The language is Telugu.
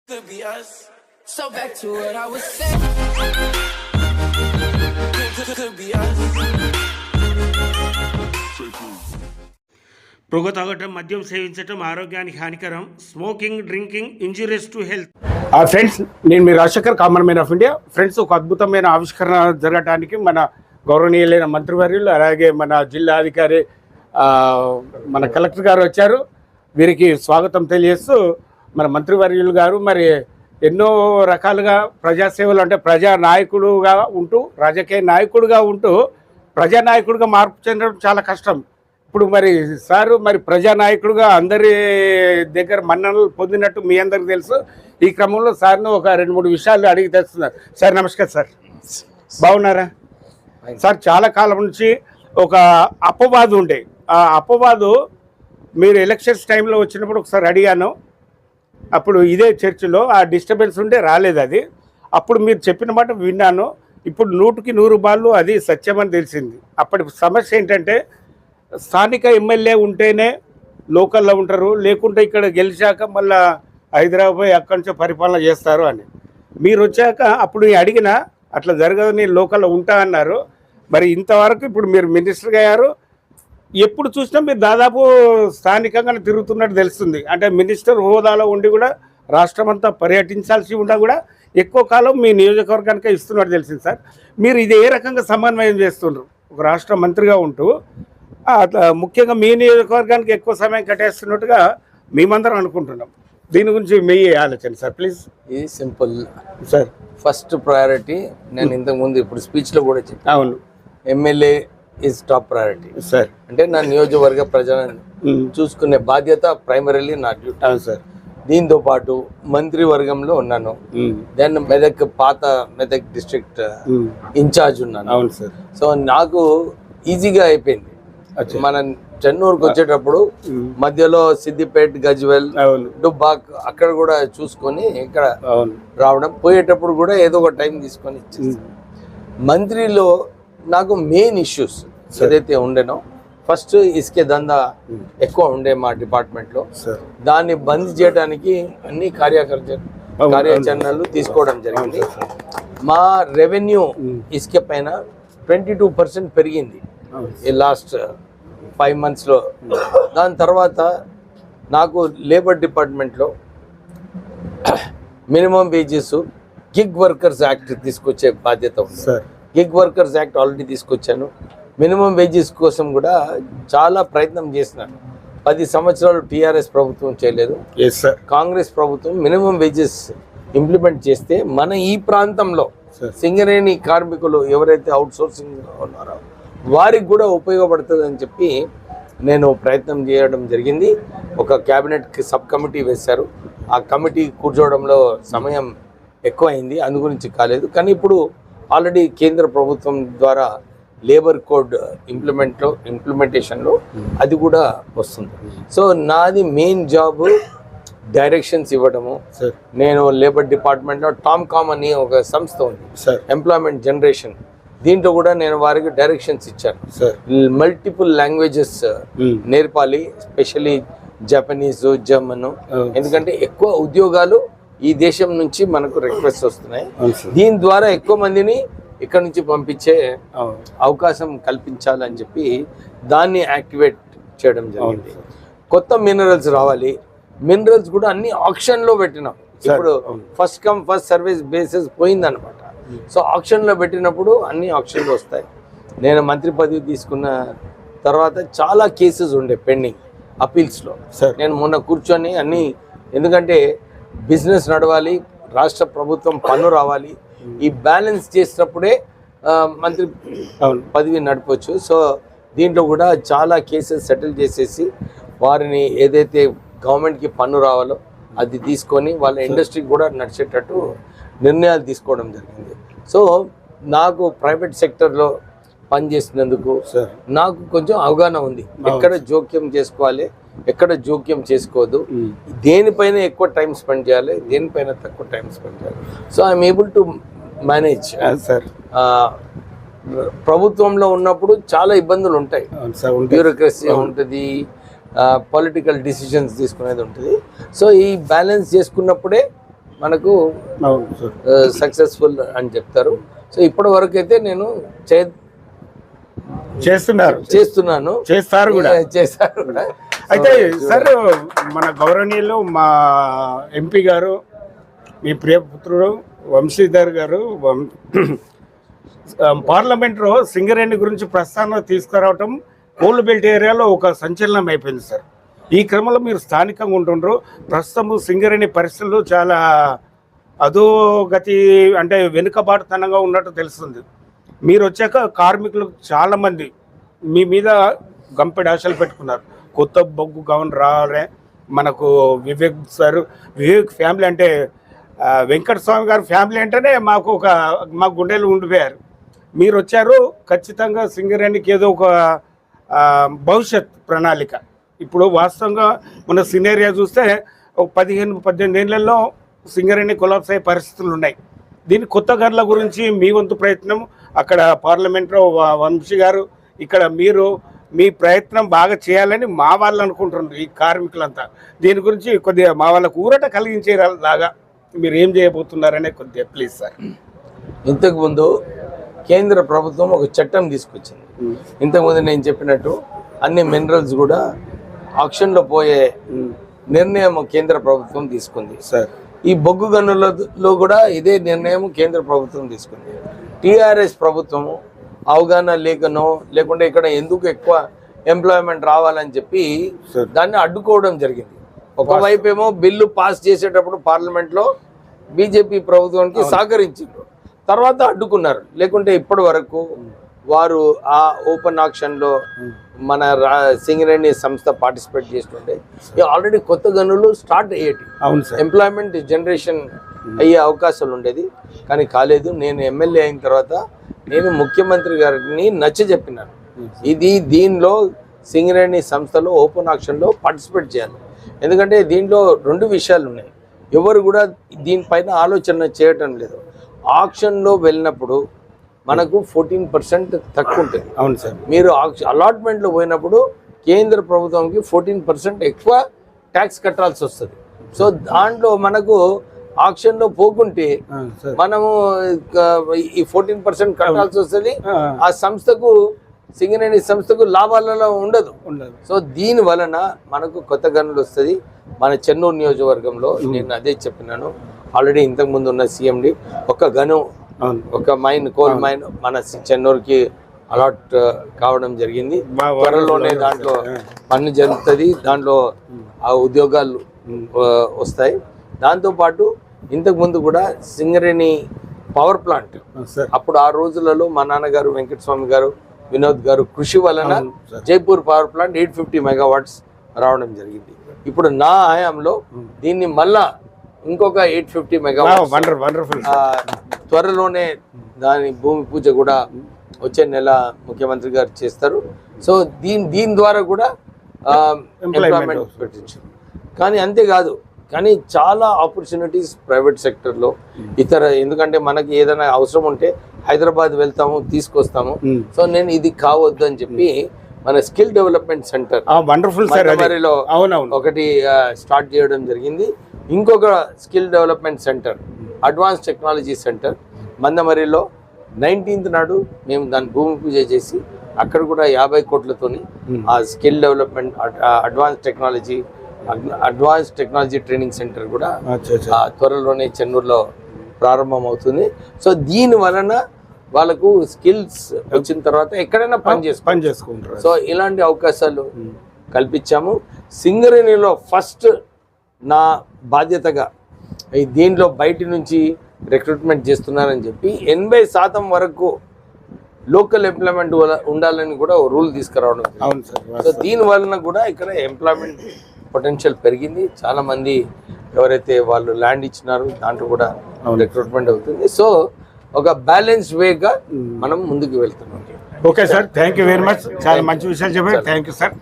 Could be us. So back to what I was saying. Could be us. పొగ తాగటం, మద్యం సేవించటం ఆరోగ్యానికి హానికరం. Smoking, drinking injurious to health. Friends, నేను మీ Rajasekhar, common man of India. Friends, ఒక అద్భుతమైన ఆవిష్కరణ జరగడానికి మన గౌరవనీయులైన మంత్రివర్యులు, అలాగే మన జిల్లా అధికారి, మన కలెక్టర్ గారు వచ్చారు. వీరికి స్వాగతం తెలియజేస్తూ, మన మంత్రివర్యులు గారు మరి ఎన్నో రకాలుగా ప్రజాసేవలు, అంటే ప్రజానాయకుడుగా ఉంటూ, రాజకీయ నాయకుడుగా ఉంటూ ప్రజానాయకుడిగా మార్పు చెందడం చాలా కష్టం. ఇప్పుడు మరి సారు మరి ప్రజానాయకుడుగా అందరి దగ్గర మన్ననలు పొందినట్టు మీ అందరికి తెలుసు. ఈ క్రమంలో సార్ను ఒక 2-3 విషయాలు అడిగి తెలుస్తున్నారు. సార్ నమస్కారం. సార్ బాగున్నారా? సార్, చాలా కాలం నుంచి ఒక అపవాదు ఉండే, ఆ అపవాదు మీరు ఎలక్షన్స్ టైంలో వచ్చినప్పుడు ఒకసారి అడిగాను. అప్పుడు ఇదే చర్చిలో ఆ డిస్టర్బెన్స్ ఉంటే రాలేదు. అది అప్పుడు మీరు చెప్పిన మాట విన్నాను. ఇప్పుడు 100కి 100 బాళ్ళు అది సత్యమని తెలిసింది. అప్పటి సమస్య ఏంటంటే, స్థానిక ఎమ్మెల్యే ఉంటేనే లోకల్లో ఉంటారు, లేకుంటే ఇక్కడ గెలిచాక మళ్ళీ హైదరాబాద్ అక్కడి నుంచో పరిపాలన చేస్తారు అని. మీరు వచ్చాక అప్పుడు అడిగిన అట్లా జరగదు, నేను లోకల్లో ఉంటా అన్నారు. మరి ఇంతవరకు ఇప్పుడు మీరు మినిస్టర్గా అయ్యారు. ఎప్పుడు చూసినా మీరు దాదాపు స్థానికంగానే తిరుగుతున్నట్టు తెలుస్తుంది. అంటే మినిస్టర్ హోదాలో ఉండి కూడా రాష్ట్రం అంతా పర్యటించాల్సి ఉన్నా కూడా ఎక్కువ కాలం మీ నియోజకవర్గానికే ఇస్తున్నట్టు తెలిసింది. సార్, మీరు ఇది ఏ రకంగా సమన్వయం చేస్తున్నారు? ఒక రాష్ట్ర మంత్రిగా ఉంటూ ముఖ్యంగా మీ నియోజకవర్గానికి ఎక్కువ సమయం కేటాయిస్తున్నట్టుగా మేమందరం అనుకుంటున్నాం. దీని గురించి మీ ఆలోచన సార్, ప్లీజ్. ఇది సింపుల్ సార్. ఫస్ట్ ప్రయారిటీ నేను ఇంతకుముందు ఇప్పుడు స్పీచ్లో కూడా చెప్పాను. అవును, MLA is top priority sir. అంటే నా నియోజకవర్గ ప్రజలను చూసుకునే బాధ్యత ప్రైమరీలీ నా డ్యూటీ. అవును సార్. దీంతో పాటు మంత్రివర్గంలో ఉన్నాను. దెన్ పాత మెదక్ డిస్ట్రిక్ట్ ఇన్ఛార్జ్ ఉన్నాను. అవును సార్. సో నాకు ఈజీగా అయిపోయింది. మన చెన్నూరుకు వచ్చేటప్పుడు మధ్యలో సిద్దిపేట్, గజ్వెల్, డుబ్బాక్ అక్కడ కూడా చూసుకొని ఇక్కడ రావడం, పోయేటప్పుడు కూడా ఏదో ఒక టైం తీసుకొని ఇచ్చేస్తాను. మంత్రిలో నాకు మెయిన్ ఇష్యూస్ ఏదైతే ఉండేనో, ఫస్ట్ ఇసుకే దందా ఎక్కువ ఉండే మా డిపార్ట్మెంట్లో. దాన్ని బంద్ చేయడానికి అన్ని కార్యాచరణలు తీసుకోవడం జరిగింది. మా రెవెన్యూ ఇసుక పైన 22% పెరిగింది ఈ లాస్ట్ 5 monthsలో. దాని తర్వాత నాకు లేబర్ డిపార్ట్మెంట్లో minimum wages, gig workers act తీసుకొచ్చే బాధ్యత ఉంది. గిగ్ వర్కర్స్ యాక్ట్ ఆల్రెడీ తీసుకొచ్చాను. మినిమం వేజెస్ కోసం కూడా చాలా ప్రయత్నం చేసినాను. 10 సంవత్సరాలు టీఆర్ఎస్ ప్రభుత్వం చేయలేదు. కాంగ్రెస్ ప్రభుత్వం మినిమం వేజెస్ ఇంప్లిమెంట్ చేస్తే మన ఈ ప్రాంతంలో సింగరేణి కార్మికులు ఎవరైతే అవుట్ సోర్సింగ్ ఉన్నారో వారికి కూడా ఉపయోగపడుతుంది అని చెప్పి నేను ప్రయత్నం చేయడం జరిగింది. ఒక క్యాబినెట్ సబ్ కమిటీ వేశారు. ఆ కమిటీ కూర్చోవడంలో సమయం ఎక్కువ అయింది, అందు గురించి కాలేదు. కానీ ఇప్పుడు ఆల్రెడీ కేంద్ర ప్రభుత్వం ద్వారా లేబర్ కోడ్ ఇంప్లిమెంటేషన్లో అది కూడా వస్తుంది. సో నాది మెయిన్ జాబ్ డైరెక్షన్స్ ఇవ్వడము. నేను లేబర్ డిపార్ట్మెంట్లో టామ్కామ్ అని ఒక సంస్థ ఉంది, ఎంప్లాయ్మెంట్ జనరేషన్. దీంట్లో కూడా నేను వారికి డైరెక్షన్స్ ఇచ్చాను. మల్టిపుల్ లాంగ్వేజెస్ నేర్పాలి, ఎస్పెషలీ జపనీస్, జర్మన్. ఎందుకంటే ఎక్కువ ఉద్యోగాలు ఈ దేశం నుంచి మనకు రిక్వెస్ట్ వస్తున్నాయి. దీని ద్వారా ఎక్కువ మందిని ఇక్కడ నుంచి పంపించే అవకాశం కల్పించాలని చెప్పి దాన్ని యాక్టివేట్ చేయడం జరిగింది. కొత్త మినరల్స్ రావాలి. మినరల్స్ కూడా అన్ని ఆక్షన్లో పెట్టినాం. ఇప్పుడు first come first service basis పోయిందనమాట. సో ఆక్షన్లో పెట్టినప్పుడు అన్ని ఆక్షన్లు వస్తాయి. నేను మంత్రి పదవి తీసుకున్న తర్వాత చాలా కేసెస్ ఉండే పెండింగ్ అపీల్స్లో. నేను మొన్న కూర్చొని అన్ని, ఎందుకంటే బిజినెస్ నడవాలి, రాష్ట్ర ప్రభుత్వం పన్ను రావాలి, ఈ బ్యాలెన్స్ చేసినప్పుడే మంత్రి పదవి నడపవచ్చు. సో దీంట్లో కూడా చాలా కేసెస్ సెటిల్ చేసేసి వారిని ఏదైతే గవర్నమెంట్కి పన్ను రావాలో అది తీసుకొని వాళ్ళ ఇండస్ట్రీకి కూడా నడిచేటట్టు నిర్ణయాలు తీసుకోవడం జరిగింది. సో నాకు ప్రైవేట్ సెక్టర్లో పనిచేసినందుకు నాకు కొంచెం అవగాహన ఉంది. ఎక్కడ జోక్యం చేసుకోవాలి, ఎక్కడ జోక్యం చేసుకోవద్దు, దేనిపైన ఎక్కువ టైం స్పెండ్ చేయాలి, దేనిపైన తక్కువ టైం స్పెండ్ చేయాలి. So I'm able to manage. ప్రభుత్వంలో ఉన్నప్పుడు చాలా ఇబ్బందులు ఉంటాయి, బ్యూరోక్రసీ ఉంటుంది, పొలిటికల్ డిసిషన్స్ తీసుకునేది ఉంటుంది. సో ఈ బ్యాలెన్స్ చేసుకున్నప్పుడే మనకు అవును సార్. సక్సెస్ఫుల్ అని చెప్తారు. సో ఇప్పటి వరకు అయితే నేను చేస్తున్నాను, చేస్తారు కూడా. చేశారు కూడా. అయితే సార్ మన గౌరవనీయులు మా ఎంపీ గారు, మీ ప్రియపుత్రుడు వంశీధర్ గారు పార్లమెంట్లో సింగరేణి గురించి ప్రస్తావన తీసుకురావటం కోల్ బెల్ట్ ఏరియాలో ఒక సంచలనం అయిపోయింది సార్. ఈ క్రమంలో మీరు స్థానికంగా ఉంటుండ్రు. ప్రస్తుతం సింగరేణి పరిస్థితులు చాలా అధోగతి, అంటే వెనుకబాటుతనంగా ఉన్నట్టు తెలుస్తుంది. మీరు వచ్చాక కార్మికులు చాలామంది మీ మీద గంపెడి ఆశలు పెట్టుకున్నారు. కొత్త బొగ్గు గవన్ రాలే, మనకు వివేక్ సార్, వివేక్ ఫ్యామిలీ అంటే వెంకట స్వామి గారి ఫ్యామిలీ అంటేనే మా గుండెలు ఉండిపోయారు. మీరు వచ్చారు, ఖచ్చితంగా సింగరేణికి ఏదో ఒక భవిష్యత్ ప్రణాళిక. ఇప్పుడు వాస్తవంగా మన సినేరియా చూస్తే ఒక 15-18 ఏళ్లలో సింగరేణి కొలాప్స్ అయ్యే పరిస్థితులు ఉన్నాయి. దీని కొత్త గన్ల గురించి మీ వంతు ప్రయత్నం, అక్కడ పార్లమెంట్లో వంశీ గారు, ఇక్కడ మీరు మీ ప్రయత్నం బాగా చేయాలని మా వాళ్ళు అనుకుంటున్నారు, ఈ కార్మికులంతా. దీని గురించి కొద్దిగా మా వాళ్ళకు ఊరట కలిగించేలాగా మీరు ఏం చేయబోతున్నారనే కొద్దిగా ప్లీజ్ సార్. ఇంతకుముందు కేంద్ర ప్రభుత్వం ఒక చట్టం తీసుకొచ్చింది. ఇంతకుముందు నేను చెప్పినట్టు అన్ని మినరల్స్ కూడా ఆక్షన్లో పోయే నిర్ణయం కేంద్ర ప్రభుత్వం తీసుకుంది సార్. ఈ బొగ్గు గనులలో కూడా ఇదే నిర్ణయం కేంద్ర ప్రభుత్వం తీసుకుంది. టీఆర్ఎస్ ప్రభుత్వము అవగాహన లేకనో లేకుంటే ఇక్కడ ఎందుకు ఎక్కువ ఎంప్లాయ్మెంట్ రావాలని చెప్పి దాన్ని అడ్డుకోవడం జరిగింది. ఒకవైపు ఏమో బిల్లు పాస్ చేసేటప్పుడు పార్లమెంట్లో బీజేపీ ప్రభుత్వానికి సహకరించారు, తర్వాత అడ్డుకున్నారు. లేకుంటే ఇప్పటి వరకు వారు ఆ ఓపెన్ ఆక్షన్లో మన సింగరేణి సంస్థ పార్టిసిపేట్ చేస్తుంటే ఆల్రెడీ కొత్త గనులు స్టార్ట్ అయ్యేటి, ఎంప్లాయ్మెంట్ జనరేషన్ అయ్యే అవకాశాలు ఉండేది, కానీ కాలేదు. నేను ఎమ్మెల్యే అయిన తర్వాత నేను ముఖ్యమంత్రి గారిని చెప్పినాను, దీనిలో సింగరేణి సంస్థలో ఓపెన్ ఆక్షన్లో పార్టిసిపేట్ చేయాలి. ఎందుకంటే దీంట్లో 2 విషయాలు ఉన్నాయి. ఎవరు కూడా దీనిపైన ఆలోచన చేయటం లేదు. ఆక్షన్లో వెళ్ళినప్పుడు మనకు 14% తక్కువ ఉంటుంది. అవును సార్. మీరు అలాట్మెంట్లో పోయినప్పుడు కేంద్ర ప్రభుత్వంకి 14% ఎక్కువ ట్యాక్స్ కట్టాల్సి వస్తుంది. సో దాంట్లో మనకు ఆక్షన్లో పోకుంటే మనము ఈ 14% కట్టాల్సి వస్తుంది. ఆ సంస్థకు, సింగరేణి సంస్థకు లాభాలలో ఉండదు. సో దీని వలన మనకు కొత్త గనులు వస్తుంది. మన చెన్నూరు నియోజకవర్గంలో నేను అదే చెప్పినాను. ఆల్రెడీ ఇంతకుముందు ఉన్న సిఎండి ఒక మైన్, కోల్ మైన్ మన చెన్నూరుకి అలాట్ కావడం జరిగింది. త్వరలోనే దాంట్లో పన్ను జరుగుతుంది, దాంట్లో ఆ ఉద్యోగాలు వస్తాయి. దాంతోపాటు ఇంతకుముందు కూడా సింగరేణి పవర్ ప్లాంట్ అప్పుడు ఆ రోజులలో మా నాన్నగారు వెంకటస్వామి గారు, వినోద్ గారు కృషి వలన జైపూర్ పవర్ ప్లాంట్ 850 మెగావాట్స్ రావడం జరిగింది. ఇప్పుడు నా హయాంలో దీన్ని మళ్ళా ఇంకొక 850 మెగావాట్స్ త్వరలోనే దాని భూమి పూజ కూడా వచ్చే నెల ముఖ్యమంత్రి గారు చేస్తారు. సో దీని ద్వారా కూడా ఎంప్లాయ్మెంట్ పెట్టించారు. కానీ అంతేకాదు, కానీ చాలా ఆపర్చునిటీస్ ప్రైవేట్ సెక్టర్లో ఇతర, ఎందుకంటే మనకి ఏదైనా అవసరం ఉంటే హైదరాబాద్ వెళ్తాము, తీసుకొస్తాము. సో నేను ఇది కావద్దు అని చెప్పి మన స్కిల్ డెవలప్మెంట్ సెంటర్ మందమరిలో ఒకటి స్టార్ట్ చేయడం జరిగింది. ఇంకొక skill development centre, advance technology centre మందమరిలో 19th నాడు మేము దాని భూమి పూజ చేసి అక్కడ కూడా 50 కోట్లతోని ఆ skill development advance technology training centre కూడా త్వరలోనే చెన్నూరులో ప్రారంభం అవుతుంది. సో దీని వలన వాళ్ళకు స్కిల్స్ వచ్చిన తర్వాత ఎక్కడైనా పని చేసుకుంటారు. సో ఇలాంటి అవకాశాలు కల్పించాము. సింగరేణిలో ఫస్ట్ నా బాధ్యతగా దీంట్లో బయట నుంచి రిక్రూట్మెంట్ చేస్తున్నారని చెప్పి 80% వరకు లోకల్ ఎంప్లాయ్మెంట్ ఉండాలని కూడా రూల్ తీసుకురావడం. సో దీని వలన కూడా ఇక్కడ ఎంప్లాయ్మెంట్ పొటెన్షియల్ పెరిగింది. చాలా మంది ఎవరైతే వాళ్ళు ల్యాండ్ ఇచ్చినారో దాంట్లో కూడా రిక్రూట్మెంట్ అవుతుంది. సో ఒక బ్యాలెన్స్డ్ వేగా మనం ముందుకు వెళ్తున్నాం. Okay sir, thank you very much. చాలా మంచి విషయాలు చెప్పారు. Thank you sir.